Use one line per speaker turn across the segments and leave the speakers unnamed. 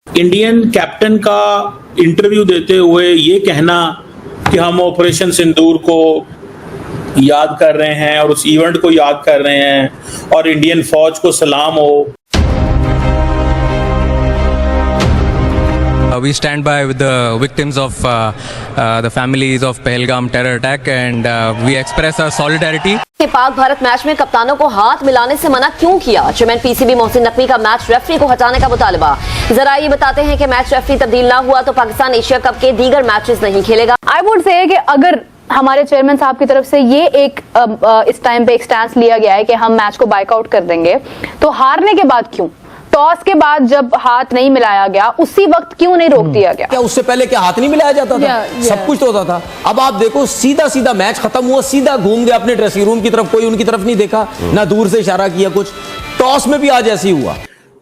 Indian captain का interview देते हुए ये कहना कि हम ऑपरेशन सिंदूर को याद कर रहे हैं और उस इवेंट को याद कर रहे हैं और इंडियन फौज को सलाम हो।
We stand by with the victims of the families of Pahalgam terror attack and we express our solidarity.
Pak Bharat match में कप्तानों को हाथ मिलाने से मना क्यों किया? चेयरमैन पीसीबी मोहसिन नकवी का मैच रेफरी को हटाने का मुतालबा। जरा ये बताते हैं कि मैच रेफरी तब्दील ना हुआ तो पाकिस्तान एशिया कप के दीगर मैचेस नहीं खेलेगा।
आई वुड से कि अगर हमारे चेयरमैन साहब की तरफ से ये एक इस टाइम पे एक स्टैंस लिया गया है कि हम मैच को बाइकआउट कर देंगे, तो हारने के बाद क्यों, टॉस के बाद जब हाथ नहीं मिलाया गया उसी वक्त क्यों नहीं रोक दिया गया?
क्या उससे पहले क्या हाथ नहीं मिलाया जाता था? सब कुछ तो होता था। अब आप देखो सीधा सीधा मैच खत्म हुआ, सीधा घूम गया अपने ड्रेसिंग रूम की तरफ, कोई उनकी तरफ नहीं देखा, ना दूर से इशारा किया कुछ। टॉस में भी आज ऐसे ही हुआ।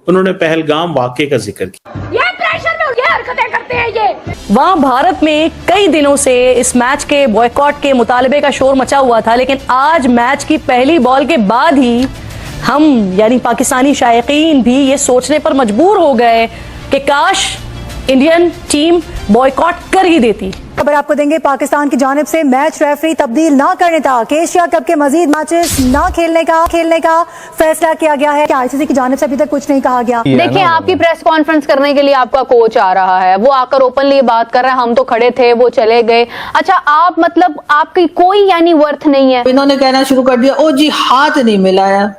उन्होंने पहलगाम वाकये का जिक्र किया।
ये प्रेशर में ये हरकतें करते हैं ये।
वहाँ भारत में कई दिनों से इस मैच के बॉयकॉट के मुतालबे का शोर मचा हुआ था, लेकिन आज मैच की पहली बॉल के बाद ही हम यानी पाकिस्तानी शायकीन भी ये सोचने पर मजबूर हो गए कि काश इंडियन टीम बॉयकॉट कर ही देती।
खबर आपको देंगे पाकिस्तान की जानिब से मैच रेफरी तब्दील ना करने तक एशिया कप के मजीद मैचेस ना खेलने का फैसला किया गया है। आईसीसी की जानिब से अभी तक कुछ नहीं कहा गया।
देखिए, आपकी प्रेस कॉन्फ्रेंस करने के लिए आपका कोच आ रहा है, वो आकर ओपनली बात कर रहा है, हम तो खड़े थे वो चले गए। अच्छा, आप मतलब आपकी कोई यानी वर्थ नहीं है।
इन्होंने कहना शुरू कर दिया, ओ जी हाथ नहीं मिलाया।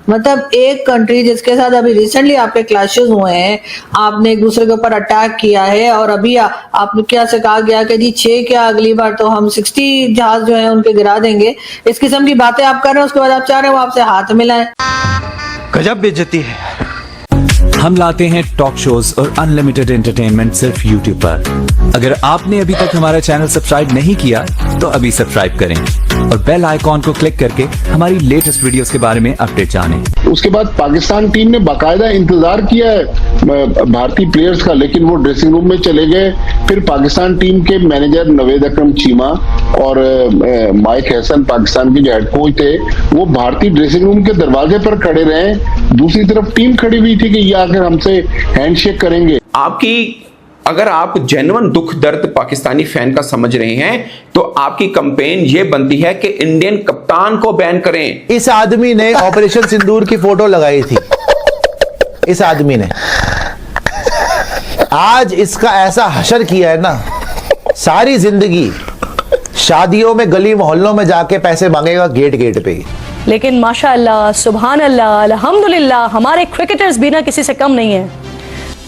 मतलब एक कंट्री जिसके साथ अभी रिसेंटली आपके क्लैशेस हुए हैं, आपने एक दूसरे के ऊपर अटैक किया है और अभी आपने क्या से कहा गया कि जी 6 क्या अगली बार तो हम 60 जहाज जो है उनके गिरा देंगे। इस किस्म की बातें आप कर रहे हैं, उसके बाद आप चाह रहे हो आपसे हाथ मिलाएं।
गजब बेइज्जती है।
हम लाते हैं टॉक शोज और अनलिमिटेड एंटरटेनमेंट सिर्फ YouTube पर। अगर आपने अभी तक हमारा चैनल सब्सक्राइब नहीं किया तो अभी सब्सक्राइब करें और बेल आइकॉन को क्लिक करके हमारी लेटेस्ट वीडियोस के बारे में अपडेट जानें।
उसके बाद पाकिस्तान टीम ने बाकायदा इंतजार किया है भारतीय प्लेयर्स का, लेकिन वो ड्रेसिंग रूम में चले गए। फिर पाकिस्तान टीम के मैनेजर नवेद अकरम चीमा और माइक हसन पाकिस्तान के जो हेड कोच थे, वो भारतीय ड्रेसिंग रूम के दरवाजे पर खड़े रहे। दूसरी तरफ टीम खड़ी हुई थी कि ये आकर हमसे हैंडशेक करेंगे।
आपकी अगर आप जेन्युइन दुख दर्द पाकिस्तानी फैन का समझ रहे हैं तो आपकी कैंपेन ये बनती है कि इंडियन कप्तान को बैन करें।
इस आदमी ने ऑपरेशन सिंदूर की फोटो लगाई थी। इस आदमी ने आज इसका ऐसा हशर किया है ना, सारी जिंदगी शादियों में गली मोहल्लों में जाके पैसे मांगेगा गेट गेट पे।
लेकिन माशाअल्लाह, सुभान अल्लाह, अल्हम्दुलिल्लाह, हमारे क्रिकेटर्स भी ना किसी से कम नहीं है।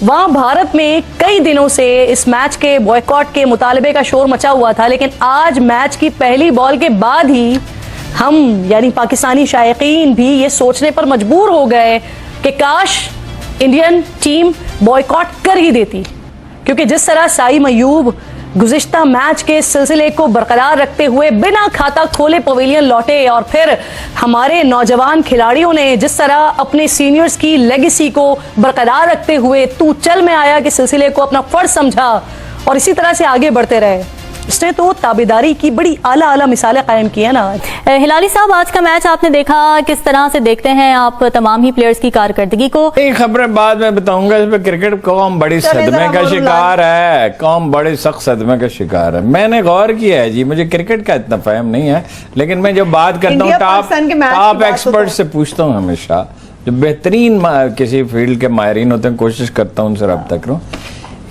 वहाँ भारत में कई दिनों से इस मैच के बॉयकॉट के मुतालबे का शोर मचा हुआ था, लेकिन आज मैच की पहली बॉल के बाद ही हम यानी पाकिस्तानी शायकीन भी ये सोचने पर मजबूर हो गए कि काश इंडियन टीम बॉयकॉट कर ही देती, क्योंकि जिस तरह साइम अयूब गुज़िश्ता मैच के सिलसिले को बरकरार रखते हुए बिना खाता खोले पवेलियन लौटे और फिर हमारे नौजवान खिलाड़ियों ने जिस तरह अपने सीनियर्स की लेगेसी को बरकरार रखते हुए तू चल में आया के सिलसिले को अपना फर्ज समझा और इसी तरह से आगे बढ़ते रहे, इसने तो ताबेदारी की बड़ी आला मिसालें कायम की है ना।
हिलाली साहब, आज का मैच आपने देखा, किस तरह से देखते हैं आप तमाम ही प्लेयर्स की कारकर्दगी को?
एक खबरें बाद में बताऊंगा। इस पे क्रिकेट कौम बड़ी सदमे का शिकार है, कौम बड़े सख्त सदमे का शिकार है। मैंने गौर किया है जी, मुझे क्रिकेट का इतना फहम नहीं है, लेकिन मैं जब बात करता हूँ टॉप एक्सपर्ट से पूछता हूँ हमेशा, जो बेहतरीन किसी फील्ड के माहिरीन होते हैं, कोशिश करता हूँ उनसे रब्ता करूँ।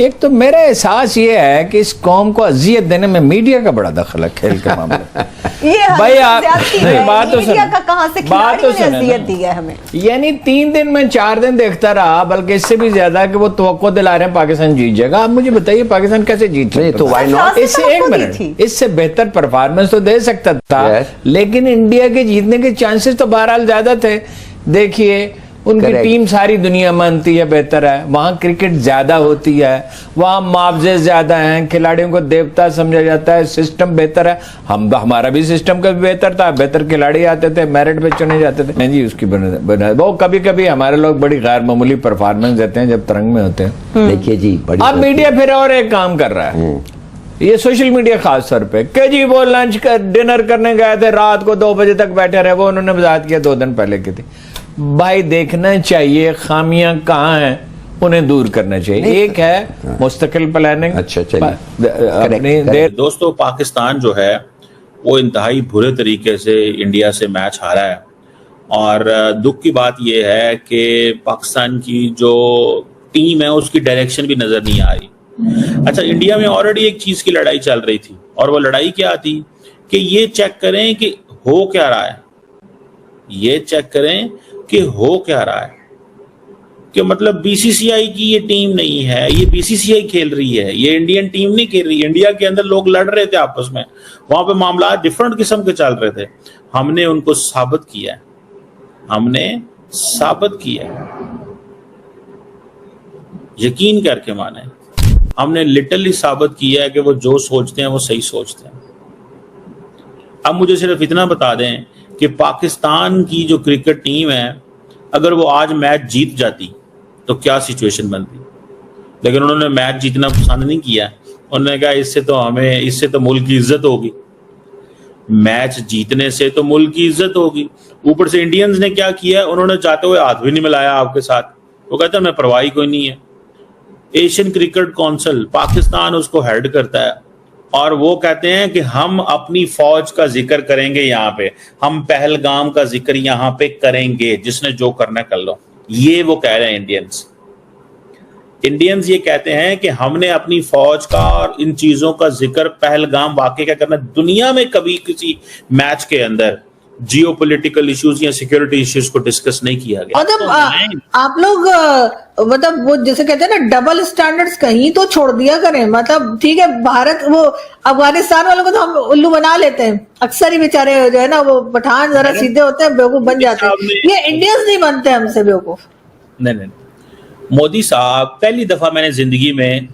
एक तो मेरा एहसास ये है कि इस कौम को अजियत देने में मीडिया का बड़ा दखल है खेल के मामले भाई बात तो सुने, यानी 3 दिन में 4 दिन देखता रहा, बल्कि इससे भी ज्यादा कि वो तवक्को दिला रहे हैं पाकिस्तान जीत जाएगा। आप मुझे बताइए पाकिस्तान कैसे जीत सकता? तो व्हाई नॉट? इससे एक मिनट, इससे बेहतर परफॉर्मेंस तो दे सकता था, लेकिन इंडिया के जीतने के चांसेस तो बहरहाल ज्यादा थे। देखिए, उनकी टीम सारी दुनिया मानती है बेहतर है, वहाँ क्रिकेट ज्यादा होती है, वहाँ मुआवजे ज्यादा हैं, खिलाड़ियों को देवता समझा जाता है, सिस्टम बेहतर है। हमारा भी सिस्टम का बेहतर था, बेहतर खिलाड़ी आते थे, मेरिट पे चुने जाते थे। नहीं जी, उसकी बना वो कभी कभी हमारे लोग बड़ी गैर मामूली परफॉर्मेंस देते हैं जब तरंग में होते हैं।
देखिए जी,
अब मीडिया फिर और एक काम कर रहा है, ये सोशल मीडिया खास तौर पे कि जी वो लंच कर डिनर करने गए थे, रात को 2 बजे तक बैठे रहे, वो उन्होंने वजाहत किया 2 दिन पहले की थी। भाई देखना चाहिए खामियां कहाँ हैं, उन्हें दूर करना चाहिए। एक है मुस्तकिल प्लानिंग।
अच्छा चलिए
अपनी
दोस्तों, पाकिस्तान जो है वो इंतहाई बुरे तरीके से इंडिया से मैच हारा है और दुख की बात यह है कि पाकिस्तान की जो टीम है उसकी डायरेक्शन भी नजर नहीं आ रही। अच्छा, इंडिया में ऑलरेडी एक चीज की लड़ाई चल रही थी और वो लड़ाई क्या थी कि ये चेक करें कि हो क्या रहा है, ये चेक करें कि हो क्या रहा है, कि मतलब बीसीसीआई की ये टीम नहीं है, ये बीसीसीआई खेल रही है, ये इंडियन टीम नहीं खेल रही। इंडिया के अंदर लोग लड़ रहे थे आपस में, वहां पे मामला डिफरेंट किस्म के चल रहे थे। हमने उनको साबित किया है, हमने साबित किया है, यकीन करके माने, हमने लिटरली साबित किया है कि वो जो सोचते हैं वो सही सोचते हैं। अब मुझे सिर्फ इतना बता दें कि पाकिस्तान की जो क्रिकेट टीम है, अगर वो आज मैच जीत जाती तो क्या सिचुएशन बनती, लेकिन उन्होंने मैच जीतना पसंद नहीं किया। उन्होंने कहा इससे तो मुल्क की इज्जत होगी, मैच जीतने से तो मुल्क की इज्जत होगी। ऊपर से इंडियंस ने क्या किया, उन्होंने चाहते हुए हाथ भी नहीं मिलाया आपके साथ। वो कहते हैं मैं परवाह कोई नहीं है। एशियन क्रिकेट काउंसिल पाकिस्तान उसको हेड करता है और वो कहते हैं कि हम अपनी फौज का जिक्र करेंगे, यहाँ पे हम पहलगाम का जिक्र यहाँ पे करेंगे, जिसने जो करना कर लो। ये वो कह रहे हैं इंडियंस ये कहते हैं कि हमने अपनी फौज का और इन चीजों का जिक्र, पहलगाम वाकई क्या करना। दुनिया में कभी किसी मैच के अंदर जियोपॉलिटिकल इश्यूज या सिक्योरिटी इश्यूज को डिस्कस नहीं किया गया।
मतलब आप लोग मतलब वो जैसे कहते हैं ना, डबल स्टैंडर्ड्स कहीं तो छोड़ दिया करें। मतलब ठीक है, भारत वो अफगानिस्तान वालों को तो हम उल्लू बना लेते हैं अक्सर ही, बेचारे जो है ना वो पठान जरा सीधे होते हैं, बेवकूफ बन जाते हैं। ये इंडियंस नहीं बनते हमसे बेवकूफ।
नहीं, मोदी साहब, पहली दफा मैंने जिंदगी में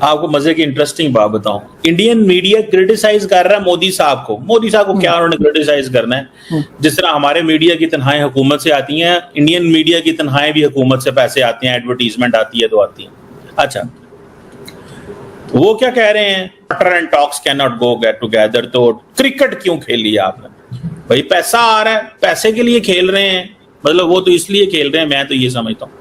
आपको मजे की इंटरेस्टिंग बात बताऊं, इंडियन मीडिया क्रिटिसाइज कर रहा है मोदी साहब को। मोदी साहब को क्या उन्होंने क्रिटिसाइज करना है? जिस तरह हमारे मीडिया की तनख्वाहें हुकूमत से आती हैं, इंडियन मीडिया की तनख्वाहें भी हुकूमत से पैसे आते हैं, एडवर्टीजमेंट आती है तो आती है। अच्छा, वो क्या कह रहे हैं, water and talks can not go together. तो क्रिकेट क्यों खेल लिया आपने? भाई पैसा आ रहा है, पैसे के लिए खेल रहे हैं, मतलब वो तो इसलिए खेल रहे हैं, मैं तो ये समझता हूँ।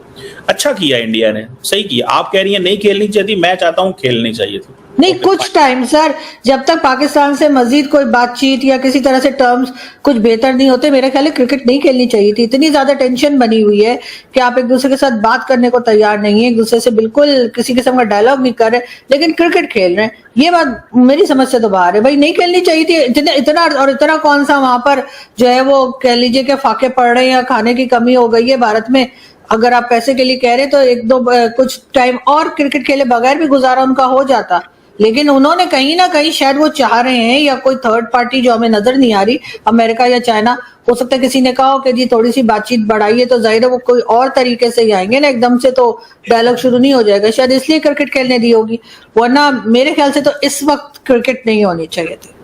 अच्छा किया इंडिया ने, सही किया। आप कह रही हैं नहीं खेलनी चाहिए, मैं चाहता हूं खेलनी चाहिए थी।
नहीं, कुछ टाइम सर, जब तक पाकिस्तान से मजीद कोई बातचीत या किसी तरह से टर्म्स कुछ बेहतर नहीं होते, मेरे ख्याल क्रिकेट नहीं खेलनी चाहिए थी। इतनी ज्यादा टेंशन बनी हुई है कि आप एक दूसरे के साथ बात करने को तैयार नहीं है, एक दूसरे से बिल्कुल किसी किस्म का डायलॉग नहीं कर रहे, लेकिन क्रिकेट खेल रहे हैं। ये बात मेरी समझ से तो बाहर है। भाई नहीं खेलनी चाहिए थी। इतना कौन सा वहां पर जो है वो कह लीजिए कि फाके पड़ रहे हैं या खाने की कमी हो गई है भारत में। अगर आप पैसे के लिए कह रहे तो एक दो कुछ टाइम और क्रिकेट खेले बगैर भी गुजारा उनका हो जाता, लेकिन उन्होंने कहीं ना कहीं शायद वो चाह रहे हैं, या कोई थर्ड पार्टी जो हमें नजर नहीं आ रही, अमेरिका या चाइना, हो सकता है किसी ने कहा हो कि जी थोड़ी सी बातचीत बढ़ाइए, तो जाहिर है वो कोई और तरीके से ही आएंगे ना, एकदम से तो डायलॉग शुरू नहीं हो जाएगा। शायद इसलिए क्रिकेट खेलने दी होगी, वरना मेरे ख्याल से तो इस वक्त क्रिकेट नहीं होनी चाहिए थी।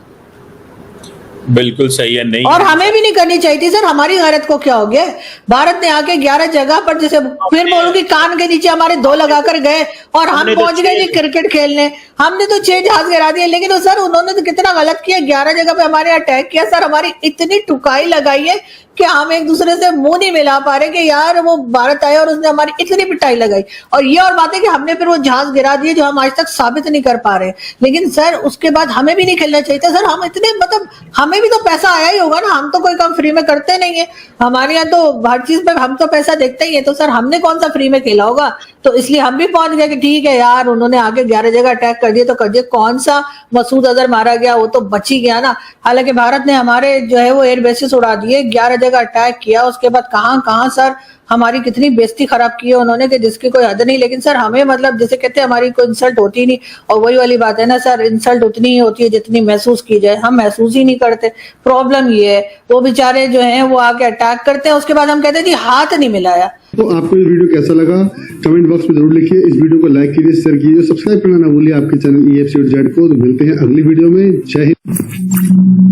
बिल्कुल सही है, नहीं,
और हमें भी नहीं करनी चाहिए थी सर। हमारी गैरत को क्या हो गया? भारत ने आके 11 जगह पर, जैसे फिर बोलूंगी, कान के नीचे हमारे 2 लगाकर गए और हम पहुंच गए जी क्रिकेट खेलने। हमने तो 6 जहाज गिरा दिए, लेकिन सर उन्होंने तो कितना गलत किया, 11 जगह पे हमारे अटैक किया सर। हमारी इतनी टुकाई लगाई है कि हम एक दूसरे से मुंह नहीं मिला पा रहे कि यार वो भारत आया और उसने हमारी इतनी पिटाई लगाई। और ये और बात है कि हमने फिर वो जहाज गिरा दिए जो हम आज तक साबित नहीं कर पा रहे। लेकिन सर उसके बाद हमें भी नहीं खेलना चाहिए था सर। हम इतने, मतलब हमें भी तो पैसा आया ही होगा ना, हम तो कोई काम फ्री में करते नहीं है। हमारे यहाँ तो हर चीज पे हम तो पैसा देखते ही है, तो सर हमने कौन सा फ्री में खेला होगा? तो इसलिए हम भी पहुंच गए कि ठीक है यार, उन्होंने आगे 11 जगह अटैक कर दिए तो कर दिए। कौन सा मसूद अजहर मारा गया, वो तो बच ही गया ना। हालांकि भारत ने हमारे जो है वो एयर बेसिस उड़ा दिए, 11 जगह अटैक किया, उसके बाद कहां सर हमारी कितनी बेइज्जती खराब की है उन्होंने कि जिसकी कोई हद नहीं। लेकिन सर हमें, मतलब जैसे कहते हैं, हमारी कोई इंसल्ट होती ही नहीं। और वही वाली बात है ना सर, इंसल्ट उतनी ही होती है जितनी महसूस की जाए, हम महसूस ही नहीं करते। प्रॉब्लम ये है, वो बेचारे जो हैं वो आके अटैक करते हैं, उसके बाद हम कहते हैं जी हाथ नहीं मिलाया।
तो आपको ये वीडियो कैसा लगा कमेंट बॉक्स में जरूर लिखिए। इस वीडियो को लाइक कीजिए, शेयर कीजिए, सब्सक्राइब करना ना भूलिए आपके चैनल EFC को। तो मिलते हैं अगली वीडियो में। जय हिंद।